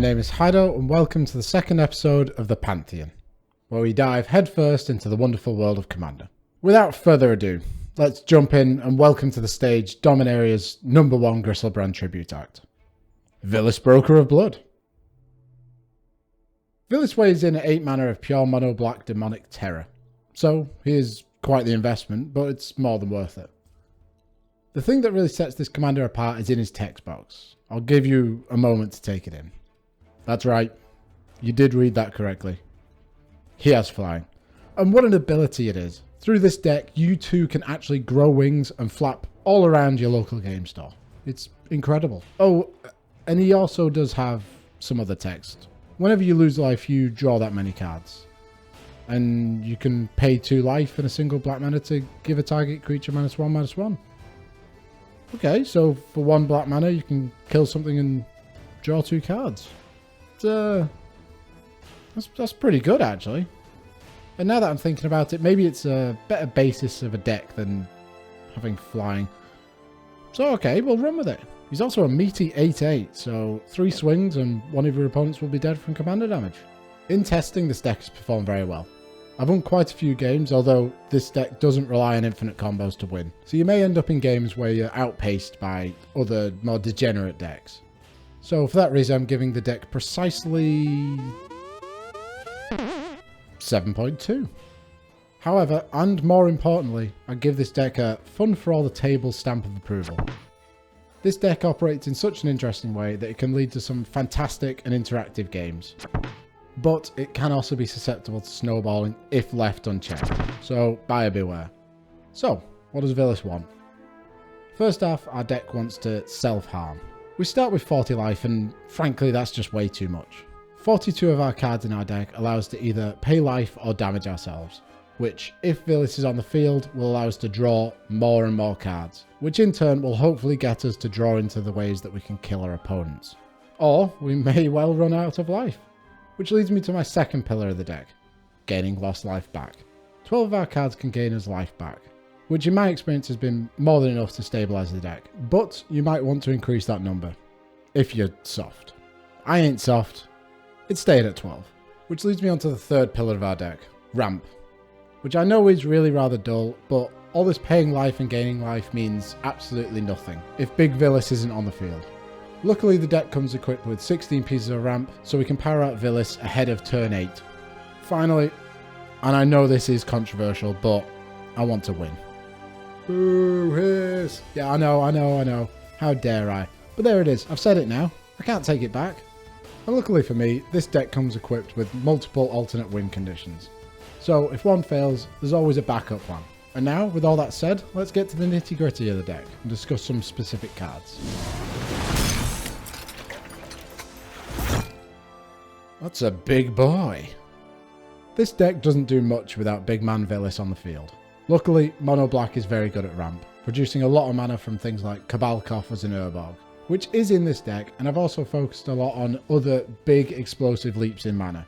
name is Hydo, and welcome to the second episode of the Pantheon, where we dive headfirst into the wonderful world of Commander. Without further ado, let's jump in and welcome to the stage Dominaria's #1 Gristlebrand Tribute Act. Villis, Broker of Blood. Villis weighs in at 8 mana of pure mono black demonic terror, so he is quite the investment, but it's more than worth it. The thing that really sets this commander apart is in his text box. I'll give you a moment to take it in. That's right, you did read that correctly. He has flying. And what an ability it is. Through this deck, you too can actually grow wings and flap all around your local game store. It's incredible. Oh, and he also does have some other text. Whenever you lose life, you draw that many cards. And you can pay 2 life and a single black mana to give a target creature -1/-1. Okay, so for 1 black mana, you can kill something and draw 2 cards. That's pretty good, actually. And now that I'm thinking about it, maybe it's a better basis of a deck than having flying. So okay, we'll run with it. He's also a meaty 8/8, so 3 swings and one of your opponents will be dead from commander damage. In testing, this deck has performed very well. I've won quite a few games, although this deck doesn't rely on infinite combos to win. So you may end up in games where you're outpaced by other, more degenerate decks. So for that reason, I'm giving the deck precisely 7.2. However, and more importantly, I give this deck a fun for all the table stamp of approval. This deck operates in such an interesting way that it can lead to some fantastic and interactive games. But it can also be susceptible to snowballing if left unchecked, so buyer beware. So, what does Villis want? First off, our deck wants to self-harm. We start with 40 life, and frankly that's just way too much. 42 of our cards in our deck allow us to either pay life or damage ourselves, which, if Villis is on the field, will allow us to draw more and more cards, which in turn will hopefully get us to draw into the ways that we can kill our opponents. Or we may well run out of life. Which leads me to my second pillar of the deck, gaining lost life back. 12 of our cards can gain us life back, which in my experience has been more than enough to stabilise the deck, but you might want to increase that number, if you're soft. I ain't soft, it stayed at 12. Which leads me on to the third pillar of our deck, ramp, which I know is really rather dull, but all this paying life and gaining life means absolutely nothing if Big Villis isn't on the field. Luckily, the deck comes equipped with 16 pieces of ramp, so we can power out Villis ahead of turn 8. Finally, and I know this is controversial, but I want to win. Boo, hiss. Yeah, I know. How dare I? But there it is, I've said it now. I can't take it back. And luckily for me, this deck comes equipped with multiple alternate win conditions. So if one fails, there's always a backup plan. And now, with all that said, let's get to the nitty gritty of the deck and discuss some specific cards. That's a big boy. This deck doesn't do much without big man Villis on the field. Luckily, mono black is very good at ramp, producing a lot of mana from things like Cabal Coffers and Urborg, which is in this deck, and I've also focused a lot on other big explosive leaps in mana.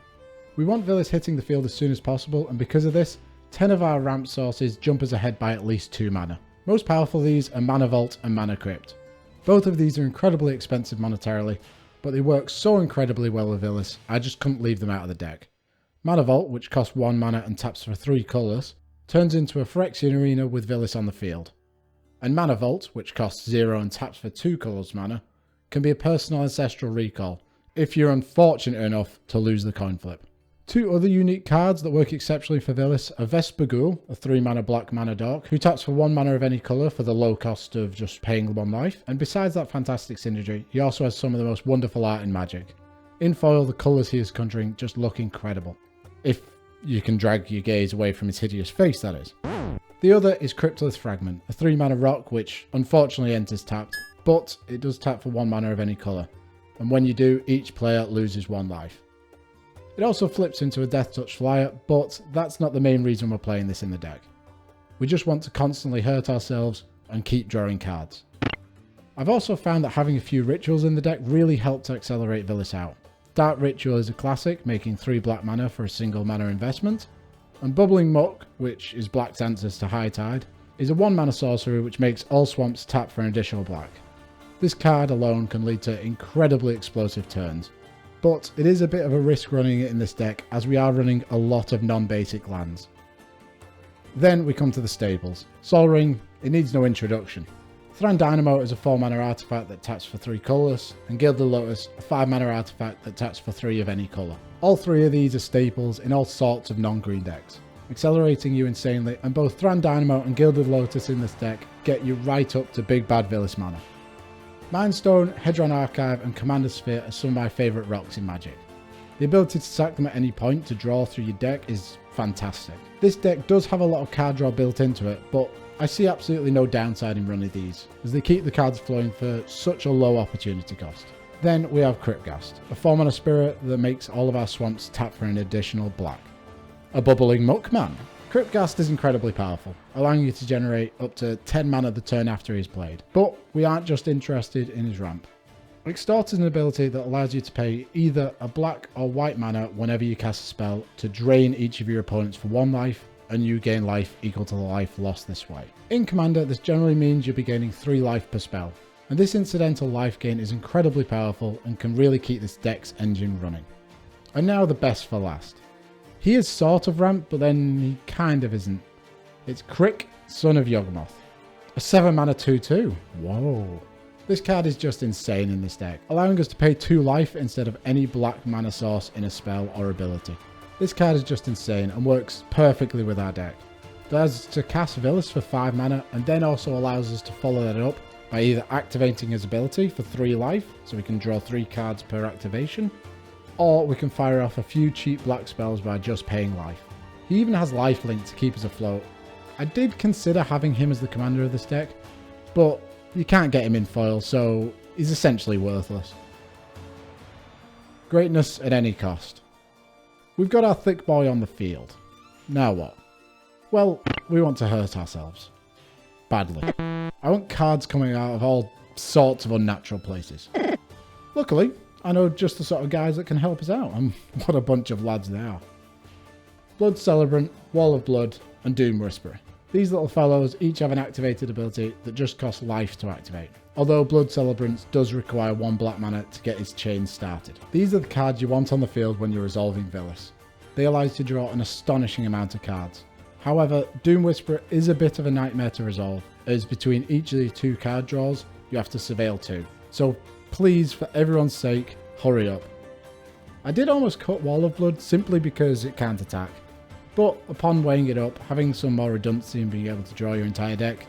We want Villis hitting the field as soon as possible, and because of this, 10 of our ramp sources jump us ahead by at least 2 mana. Most powerful of these are Mana Vault and Mana Crypt. Both of these are incredibly expensive monetarily, but they work so incredibly well with Villis, I just couldn't leave them out of the deck. Mana Vault, which costs 1 mana and taps for 3 colours, turns into a Phyrexian Arena with Villis on the field. And Mana Vault, which costs 0 and taps for 2 colours mana, can be a personal Ancestral Recall, if you're unfortunate enough to lose the coin flip. 2 other unique cards that work exceptionally for Villis are Vesperghoul, a 3 mana black mana dork, who taps for 1 mana of any colour for the low cost of just paying 1 life, and besides that fantastic synergy, he also has some of the most wonderful art in Magic. In foil, the colours he is conjuring just look incredible. If you can drag your gaze away from his hideous face, that is. The other is Cryptolith Fragment, a 3 mana rock which unfortunately enters tapped, but it does tap for 1 mana of any colour, and when you do, each player loses 1 life. It also flips into a Death Touch flyer, but that's not the main reason we're playing this in the deck. We just want to constantly hurt ourselves and keep drawing cards. I've also found that having a few rituals in the deck really helped to accelerate Villis out. Dark Ritual is a classic, making 3 black mana for a single mana investment, and Bubbling Muck, which is black's answers to High Tide, is a 1 mana sorcery which makes all swamps tap for an additional black. This card alone can lead to incredibly explosive turns, but it is a bit of a risk running it in this deck as we are running a lot of non-basic lands. Then we come to the staples. Sol Ring, it needs no introduction. Thran Dynamo is a 4-mana artifact that taps for 3 colours, and Gilded Lotus, a 5-mana artifact that taps for 3 of any colour. All 3 of these are staples in all sorts of non-green decks, accelerating you insanely, and both Thran Dynamo and Gilded Lotus in this deck get you right up to big bad Villis mana. Mindstone, Hedron Archive and Commander Sphere are some of my favourite rocks in Magic. The ability to sack them at any point to draw through your deck is fantastic. This deck does have a lot of card draw built into it, but I see absolutely no downside in running these, as they keep the cards flowing for such a low opportunity cost. Then we have Cryptghast, a 4-mana spirit that makes all of our swamps tap for an additional black. A Bubbling Muckman. Cryptghast is incredibly powerful, allowing you to generate up to 10 mana the turn after he's played. But we aren't just interested in his ramp. Extort is an ability that allows you to pay either a black or white mana whenever you cast a spell to drain each of your opponents for 1 life, and you gain life equal to the life lost this way. In Commander, this generally means you'll be gaining 3 life per spell, and this incidental life gain is incredibly powerful and can really keep this deck's engine running. And now the best for last. He is sort of ramped, but then he kind of isn't. It's Crick, Son of Yawgmoth. A 7-mana 2/2. Whoa. This card is just insane in this deck, allowing us to pay 2 life instead of any black mana source in a spell or ability. This card is just insane and works perfectly with our deck. It allows us to cast Villis for 5 mana and then also allows us to follow that up by either activating his ability for 3 life, so we can draw 3 cards per activation, or we can fire off a few cheap black spells by just paying life. He even has lifelink to keep us afloat. I did consider having him as the commander of this deck, but you can't get him in foil, so he's essentially worthless. Greatness at any cost. We've got our thick boy on the field. Now what? Well, we want to hurt ourselves. Badly. I want cards coming out of all sorts of unnatural places. Luckily, I know just the sort of guys that can help us out, and what a bunch of lads they are. Blood Celebrant, Wall of Blood, and Doom Whisperer. These little fellows each have an activated ability that just costs life to activate, although Blood Celebrant does require 1 black mana to get his chain started. These are the cards you want on the field when you're resolving Villis. They allow you to draw an astonishing amount of cards. However, Doom Whisperer is a bit of a nightmare to resolve, as between each of the 2 card draws, you have to surveil 2. So please, for everyone's sake, hurry up. I did almost cut Wall of Blood simply because it can't attack, but upon weighing it up, having some more redundancy and being able to draw your entire deck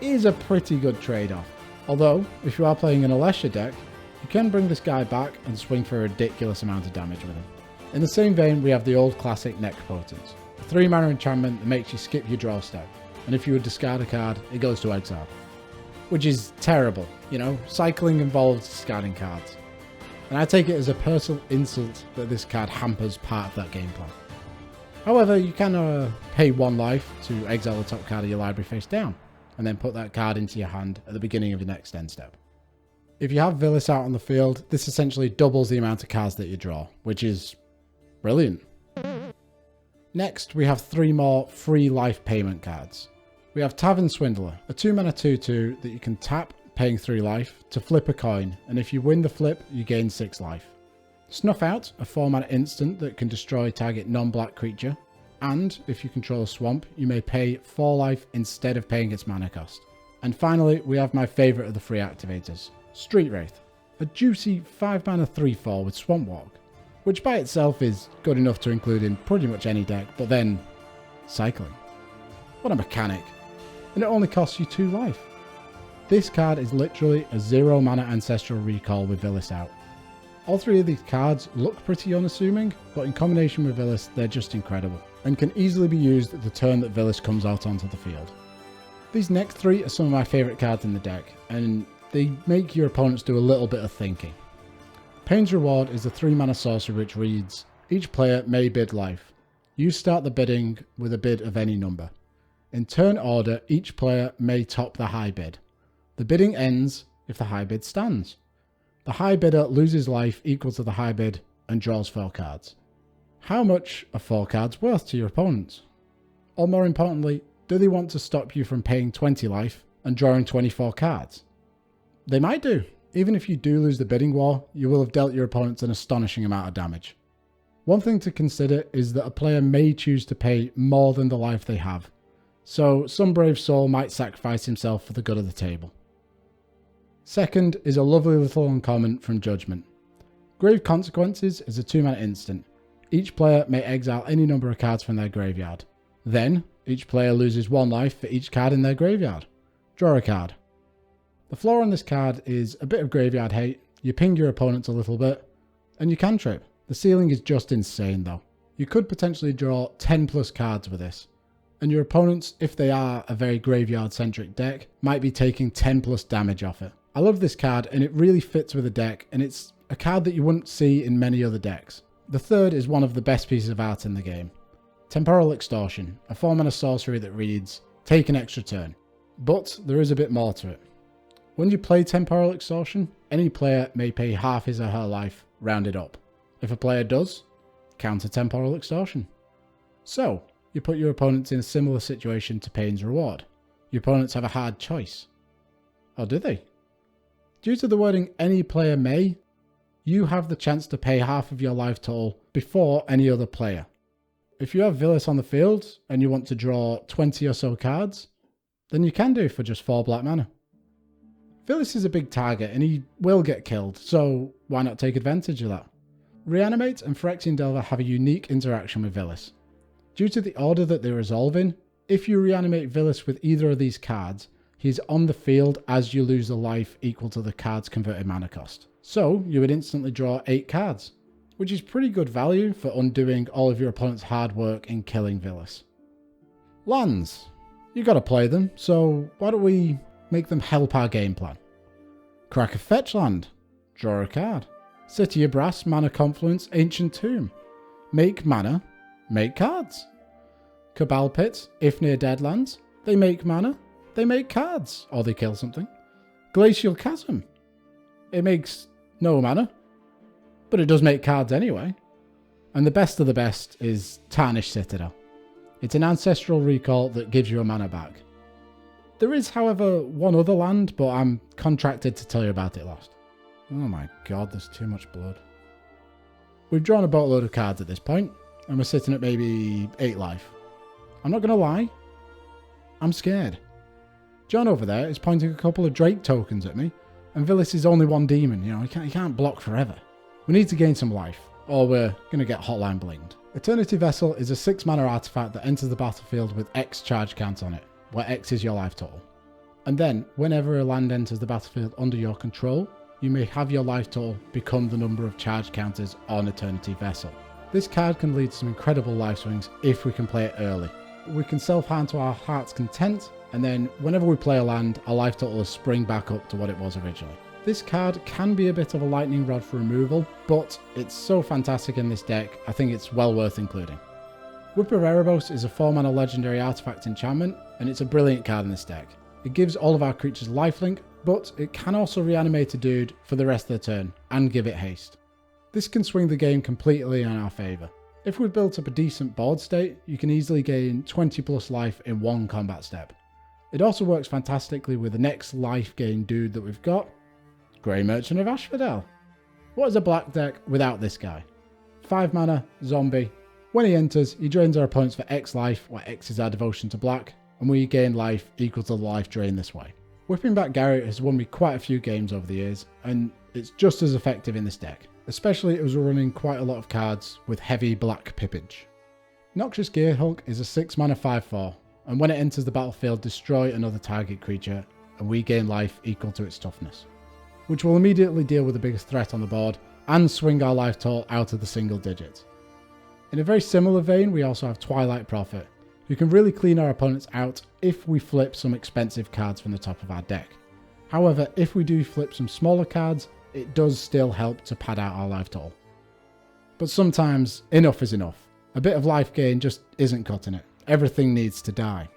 is a pretty good trade-off. Although, if you are playing an Alesha deck, you can bring this guy back and swing for a ridiculous amount of damage with him. In the same vein, we have the old classic Necropotence, a 3-mana enchantment that makes you skip your draw step, and if you would discard a card, it goes to exile. Which is terrible, you know, cycling involves discarding cards. And I take it as a personal insult that this card hampers part of that game plan. However, you can pay 1 life to exile the top card of your library face down, and then put that card into your hand at the beginning of your next end step. If you have Villis out on the field, this essentially doubles the amount of cards that you draw, which is brilliant. Next, we have 3 more free life payment cards. We have Tavern Swindler, a 2-mana 2/2 that you can tap, paying 3 life, to flip a coin, and if you win the flip, you gain 6 life. Snuff Out, a 4-mana instant that can destroy target non-black creature, and if you control a swamp, you may pay 4 life instead of paying its mana cost. And finally, we have my favourite of the free activators, Street Wraith, a juicy 5-mana 3/4 with Swamp Walk, which by itself is good enough to include in pretty much any deck, but then cycling. What a mechanic. And it only costs you 2 life. This card is literally a 0-mana Ancestral Recall with Villis out. All 3 of these cards look pretty unassuming, but in combination with Villis, they're just incredible, and can easily be used at the turn that Villis comes out onto the field. These next 3 are some of my favourite cards in the deck, and they make your opponents do a little bit of thinking. Pain's Reward is a 3-mana sorcery which reads, each player may bid life. You start the bidding with a bid of any number. In turn order, each player may top the high bid. The bidding ends if the high bid stands. The high bidder loses life equal to the high bid and draws 4 cards. How much are 4 cards worth to your opponents? Or more importantly, do they want to stop you from paying 20 life and drawing 24 cards? They might do, Even if you do lose the bidding war, you will have dealt your opponents an astonishing amount of damage. One thing to consider is that a player may choose to pay more than the life they have, so some brave soul might sacrifice himself for the good of the table. Second is a lovely little uncommon from Judgment. Grave Consequences is a 2-mana instant. Each player may exile any number of cards from their graveyard. Then, each player loses 1 life for each card in their graveyard. Draw a card. The flaw on this card is a bit of graveyard hate, you ping your opponents a little bit, and you cantrip. The ceiling is just insane though. You could potentially draw 10 plus cards with this, and your opponents, if they are a very graveyard centric deck, might be taking 10 plus damage off it. I love this card and it really fits with the deck, and it's a card that you wouldn't see in many other decks. The third is one of the best pieces of art in the game. Temporal Extortion, a 4-mana sorcery that reads, take an extra turn. But there is a bit more to it. When you play Temporal Extortion, any player may pay half his or her life, rounded up. If a player does, counter Temporal Extortion. So, you put your opponents in a similar situation to Pain's Reward. Your opponents have a hard choice. Or do they? Due to the wording any player may, you have the chance to pay half of your life total before any other player. If you have Villis on the field and you want to draw 20 or so cards, then you can do for just 4 black mana. Villis is a big target and he will get killed, so why not take advantage of that? Reanimate and Phyrexian Delver have a unique interaction with Villis. Due to the order that they resolve in, if you reanimate Villis with either of these cards, he's on the field as you lose a life equal to the card's converted mana cost. So you would instantly draw 8 cards, which is pretty good value for undoing all of your opponent's hard work in killing Villis. Lands. You gotta play them, so why don't we make them help our game plan? Crack a fetch land. Draw a card. City of Brass, Mana Confluence, Ancient Tomb. Make mana, make cards. Cabal Pit, if near dead lands, they make mana, they make cards, or they kill something. Glacial Chasm. It makes no mana, but it does make cards anyway. And the best of the best is Tarnished Citadel. It's an ancestral recall that gives you a mana back. There is, however, one other land, but I'm contracted to tell you about it last. Oh my god, there's too much blood. We've drawn a boatload of cards at this point, and we're sitting at maybe 8 life. I'm not going to lie, I'm scared. John over there is pointing a couple of Drake tokens at me, and Villis is only 1 demon, he can't block forever. We need to gain some life, or we're going to get hotline blinged. Eternity Vessel is a 6-mana artifact that enters the battlefield with X charge count on it, where X is your life total. And then, whenever a land enters the battlefield under your control, you may have your life total become the number of charge counters on Eternity Vessel. This card can lead to some incredible life swings if we can play it early. We can self-harm to our heart's content, and then whenever we play a land, our life total will spring back up to what it was originally. This card can be a bit of a lightning rod for removal, but it's so fantastic in this deck, I think it's well worth including. Whip of Erebos is a 4-mana legendary artifact enchantment, and it's a brilliant card in this deck. It gives all of our creatures lifelink, but it can also reanimate a dude for the rest of the turn, and give it haste. This can swing the game completely in our favour. If we've built up a decent board state, you can easily gain 20 plus life in 1 combat step. It also works fantastically with the next life gain dude that we've got, Grey Merchant of Asphodel. What is a black deck without this guy? 5 mana, zombie. When he enters, he drains our opponents for X life, where X is our devotion to black, and we gain life equal to the life drain this way. Whipping Back Garrett has won me quite a few games over the years, and it's just as effective in this deck, especially as we're running quite a lot of cards with heavy black pippage. Noxious Gearhulk is a 6-mana 5/4, and when it enters the battlefield, destroy another target creature, and we gain life equal to its toughness, which will immediately deal with the biggest threat on the board, and swing our life total out of the single digits. In a very similar vein, we also have Twilight Prophet, who can really clean our opponents out if we flip some expensive cards from the top of our deck. However, if we do flip some smaller cards, it does still help to pad out our life total. But sometimes, enough is enough. A bit of life gain just isn't cutting it. Everything needs to die.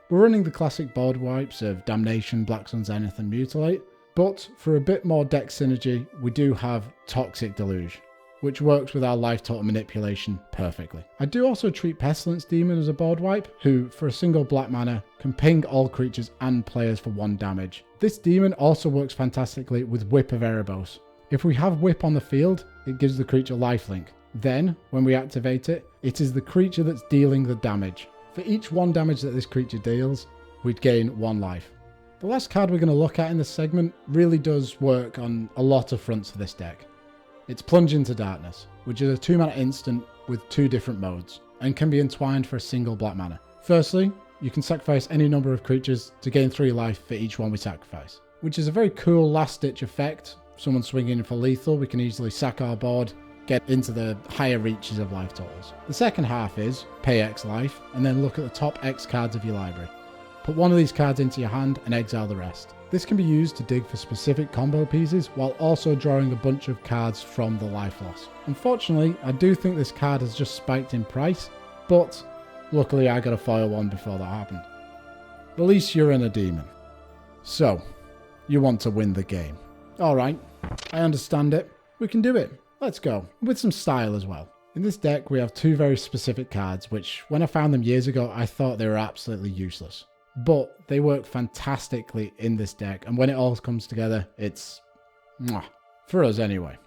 We're running the classic board wipes of Damnation, Black Sun Zenith and Mutilate, but for a bit more deck synergy, we do have Toxic Deluge. which works with our life total manipulation perfectly. I do also treat Pestilence Demon as a board wipe, who for a single black mana can ping all creatures and players for 1 damage. This demon also works fantastically with Whip of Erebos. If we have Whip on the field, it gives the creature lifelink. Then, when we activate it, it is the creature that's dealing the damage. For each 1 damage that this creature deals, we'd gain 1 life. The last card we're going to look at in this segment really does work on a lot of fronts for this deck. It's Plunge into Darkness, which is a 2-mana instant with 2 different modes, and can be entwined for a single black mana. Firstly, you can sacrifice any number of creatures to gain 3 life for each one we sacrifice, which is a very cool last-ditch effect. Someone swinging in for lethal, we can easily sack our board, get into the higher reaches of life totals. The second half is pay X life, and then look at the top X cards of your library. Put 1 of these cards into your hand and exile the rest. This can be used to dig for specific combo pieces while also drawing a bunch of cards from the life loss. Unfortunately, I do think this card has just spiked in price, but luckily I got a foil one before that happened. At least you're in a demon. So, you want to win the game. Alright, I understand it. We can do it. Let's go. With some style as well. In this deck we have 2 very specific cards which, when I found them years ago, I thought they were absolutely useless. But they work fantastically in this deck, and when it all comes together, it's mwah. For us anyway.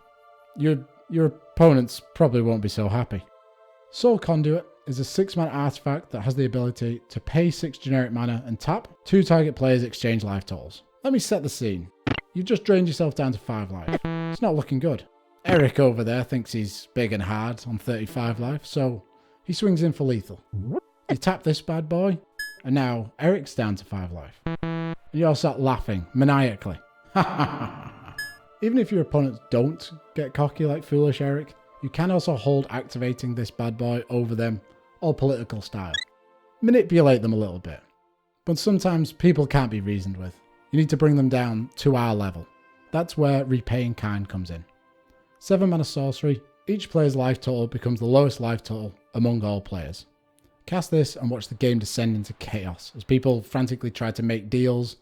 Your opponents probably won't be so happy. Soul Conduit is a 6-mana artifact that has the ability to pay 6 generic mana and tap. 2 target players exchange life totals. Let me set the scene. You've just drained yourself down to 5 life. It's not looking good. Eric over there thinks he's big and hard on 35 life, so he swings in for lethal. You tap this bad boy, and now Eric's down to 5 life. And you all start laughing maniacally. Even if your opponents don't get cocky like Foolish Eric, you can also hold activating this bad boy over them, all political style. Manipulate them a little bit. But sometimes people can't be reasoned with. You need to bring them down to our level. That's where Repaying Kind comes in. 7-mana sorcery, each player's life total becomes the lowest life total among all players. Cast this and watch the game descend into chaos as people frantically try to make deals,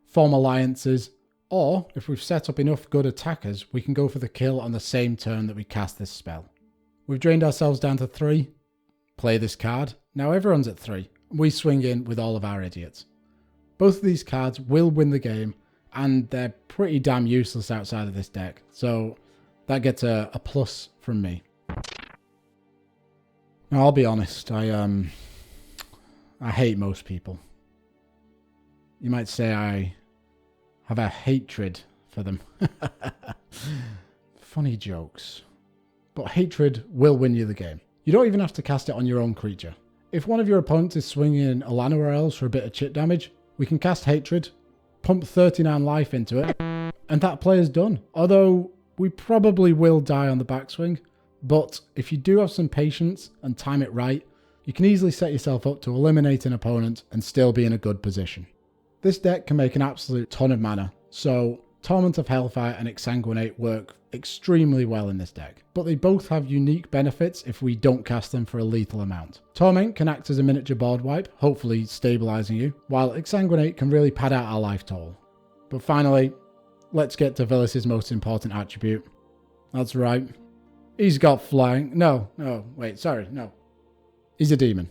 form alliances, or if we've set up enough good attackers, we can go for the kill on the same turn that we cast this spell. We've drained ourselves down to 3. Play this card. Now everyone's at 3. We swing in with all of our idiots. Both of these cards will win the game, and they're pretty damn useless outside of this deck, so that gets a plus from me. Now, I'll be honest, I hate most people. You might say I have a hatred for them. Funny jokes. But hatred will win you the game. You don't even have to cast it on your own creature. If one of your opponents is swinging Alana or else for a bit of chip damage, we can cast Hatred, pump 39 life into it, and that player's done. Although, we probably will die on the backswing, but if you do have some patience and time it right, you can easily set yourself up to eliminate an opponent and still be in a good position. This deck can make an absolute ton of mana, so Torment of Hellfire and Exsanguinate work extremely well in this deck, but they both have unique benefits if we don't cast them for a lethal amount. Torment can act as a miniature board wipe, hopefully stabilizing you, while Exsanguinate can really pad out our life total. But finally, let's get to Villis' most important attribute. That's right. He's got flying. No. He's a demon.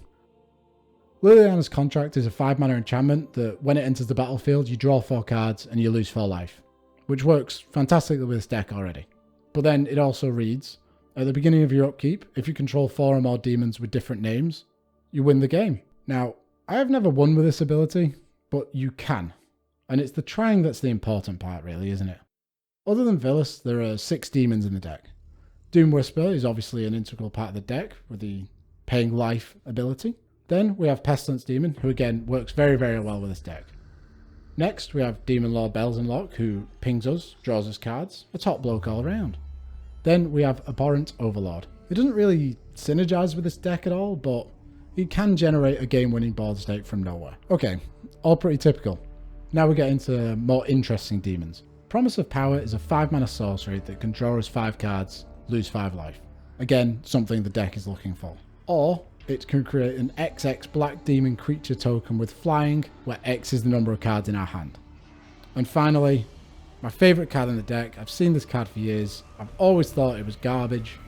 Liliana's Contract is a 5-mana enchantment that when it enters the battlefield, you draw 4 cards and you lose 4 life, which works fantastically with this deck already. But then it also reads, at the beginning of your upkeep, if you control 4 or more demons with different names, you win the game. Now, I have never won with this ability, but you can. And it's the trying that's the important part really, isn't it? Other than Villis, there are 6 demons in the deck. Doom Whisper is obviously an integral part of the deck with the paying life ability. Then we have Pestilence Demon, who again works very, very well with this deck. Next, we have Demon Lord Belzenlock, who pings us, draws us cards, a top bloke all around. Then we have Abhorrent Overlord. It doesn't really synergize with this deck at all, but it can generate a game-winning board state from nowhere. Okay, all pretty typical. Now we get into more interesting demons. Promise of Power is a 5-mana sorcery that can draw us 5 cards, lose 5 life. Again, something the deck is looking for. Or it can create an XX black demon creature token with flying, where X is the number of cards in our hand. And finally, My favourite card in the deck. I've seen this card for years. I've always thought it was garbage,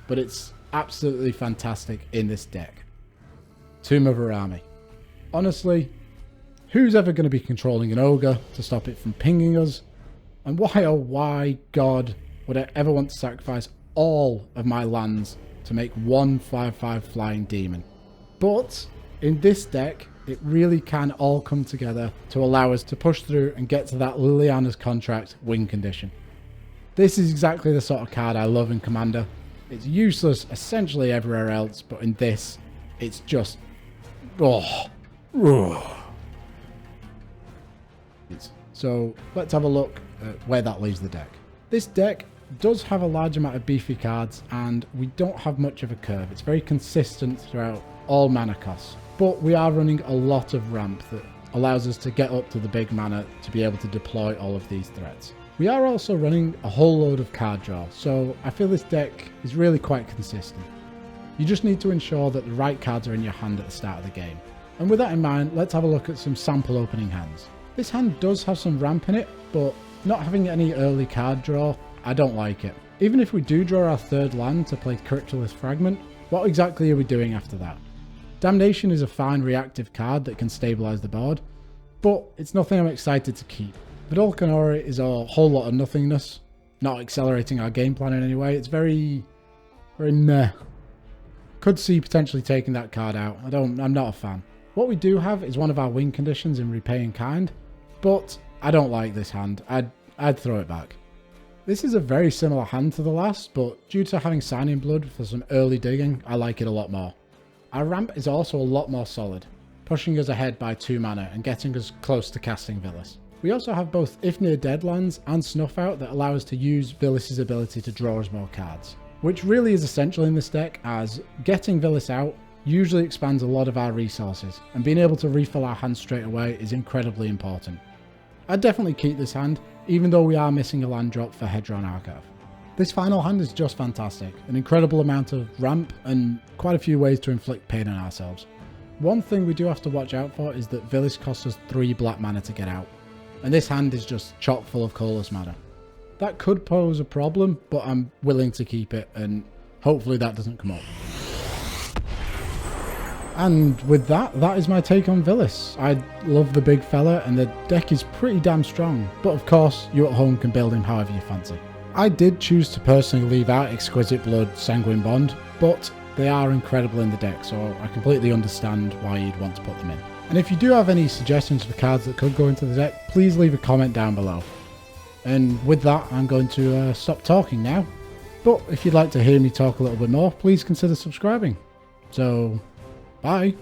but it's absolutely fantastic in this deck. Tomb of Arami. Honestly, who's ever going to be controlling an ogre to stop it from pinging us? And why, oh why, God, would I ever want to sacrifice all of my lands to make one 5/5 flying demon? But in this deck, it really can all come together to allow us to push through and get to that Liliana's Contract win condition. This is exactly the sort of card I love in Commander. It's useless essentially everywhere else, but in this, it's just... So let's have a look at where that leaves the deck. This deck does have a large amount of beefy cards, and we don't have much of a curve. It's very consistent throughout all mana costs. But we are running a lot of ramp that allows us to get up to the big mana to be able to deploy all of these threats. We are also running a whole load of card draw, so I feel this deck is really quite consistent. You just need to ensure that the right cards are in your hand at the start of the game. And with that in mind, let's have a look at some sample opening hands. This hand does have some ramp in it, but not having any early card draw, I don't like it. Even if we do draw our third land to play Cryptolith Fragment, what exactly are we doing after that? Damnation is a fine reactive card that can stabilise the board, but it's nothing I'm excited to keep. Vidal Canora is a whole lot of nothingness, not accelerating our game plan in any way. It's very meh. Could see potentially taking that card out. I'm not a fan. What we do have is one of our win conditions in Repay in Kind, but I don't like this hand. I'd throw it back. This is a very similar hand to the last, but due to having Signing Blood for some early digging, I like it a lot more. Our ramp is also a lot more solid, pushing us ahead by 2 mana and getting us close to casting Villis. We also have both If Near Dead lands and Snuff Out that allow us to use Villis' ability to draw us more cards, which really is essential in this deck, as getting Villis out usually expands a lot of our resources, and being able to refill our hand straight away is incredibly important. I'd definitely keep this hand, even though we are missing a land drop for Hedron Archive. This final hand is just fantastic, an incredible amount of ramp and quite a few ways to inflict pain on ourselves. One thing we do have to watch out for is that Villis costs us 3 black mana to get out, and this hand is just chock full of colourless mana. That could pose a problem, but I'm willing to keep it, and hopefully that doesn't come up. And with that is my take on Villis. I love the big fella, and the deck is pretty damn strong, but of course you at home can build him however you fancy. I did choose to personally leave out Exquisite Blood, Sanguine Bond, but they are incredible in the deck, so I completely understand why you'd want to put them in. And if you do have any suggestions for cards that could go into the deck, please leave a comment down below. And with that, I'm going to stop talking now. But if you'd like to hear me talk a little bit more, please consider subscribing. So, bye.